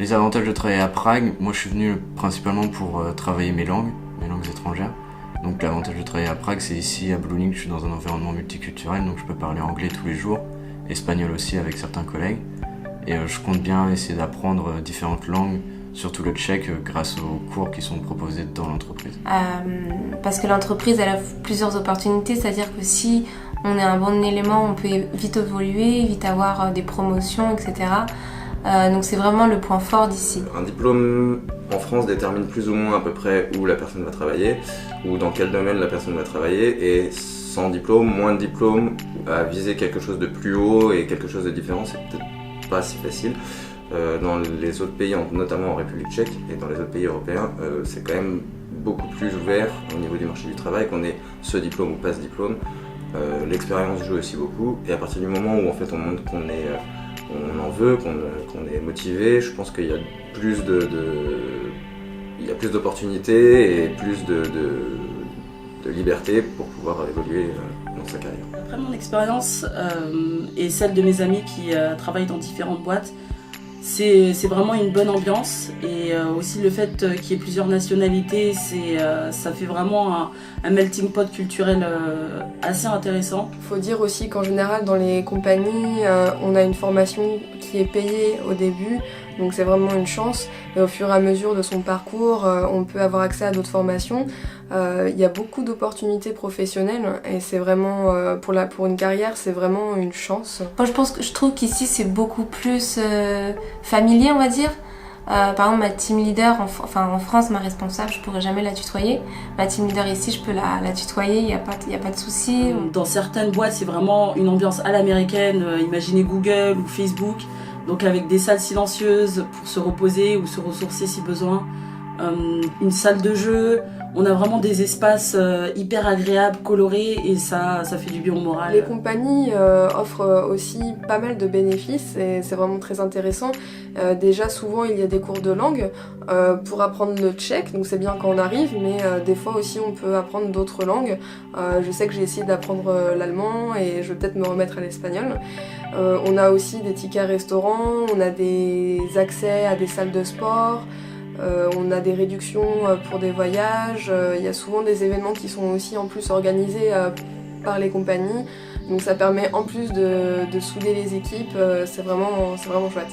Les avantages de travailler à Prague, moi je suis venu principalement pour travailler mes langues étrangères. Donc l'avantage de travailler à Prague, c'est ici à Blueling, je suis dans un environnement multiculturel, donc je peux parler anglais tous les jours, espagnol aussi avec certains collègues. Et je compte bien essayer d'apprendre différentes langues, surtout le tchèque, grâce aux cours qui sont proposés dans l'entreprise. Parce que l'entreprise, elle a plusieurs opportunités, c'est-à-dire que si on est un bon élément, on peut vite évoluer, vite avoir des promotions, etc. Donc c'est vraiment le point fort d'ici. Un diplôme en France détermine plus ou moins à peu près où la personne va travailler, ou dans quel domaine la personne va travailler, et sans diplôme, moins de diplôme, à viser quelque chose de plus haut et quelque chose de différent, c'est peut-être pas si facile. Dans les autres pays, notamment en République tchèque et dans les autres pays européens, c'est quand même beaucoup plus ouvert au niveau du marché du travail, qu'on ait ce diplôme ou pas ce diplôme. L'expérience joue aussi beaucoup, et à partir du moment où en fait on montre qu'on en veut, qu'on est motivé, je pense qu'il y a plus d'opportunités et plus de liberté pour pouvoir évoluer dans sa carrière. Après mon expérience et celle de mes amis qui travaillent dans différentes boîtes, c'est vraiment une bonne ambiance, et aussi le fait qu'il y ait plusieurs nationalités, ça fait vraiment un melting pot culturel assez intéressant. Il faut dire aussi qu'en général dans les compagnies, on a une formation qui est payée au début, donc c'est vraiment une chance, et au fur et à mesure de son parcours, on peut avoir accès à d'autres formations. Il y a beaucoup d'opportunités professionnelles, et c'est vraiment, pour une carrière, c'est vraiment une chance. Moi je trouve qu'ici c'est beaucoup plus familier, on va dire. Par exemple, ma team leader, en France, ma responsable, je pourrais jamais la tutoyer. Ma team leader ici, je peux la tutoyer, il n'y a pas de souci. Dans certaines boîtes, c'est vraiment une ambiance à l'américaine, imaginez Google ou Facebook, donc avec des salles silencieuses pour se reposer ou se ressourcer si besoin, une salle de jeu. On a vraiment des espaces hyper agréables, colorés, et ça fait du bien au moral. Les compagnies offrent aussi pas mal de bénéfices, et c'est vraiment très intéressant. Déjà, souvent, il y a des cours de langue pour apprendre le tchèque, donc c'est bien quand on arrive, mais des fois aussi, on peut apprendre d'autres langues. Je sais que j'ai essayé d'apprendre l'allemand, et je vais peut-être me remettre à l'espagnol. On a aussi des tickets restaurants, on a des accès à des salles de sport. On a des réductions pour des voyages, il y a souvent des événements qui sont aussi en plus organisés par les compagnies, donc ça permet en plus de souder les équipes, c'est vraiment chouette.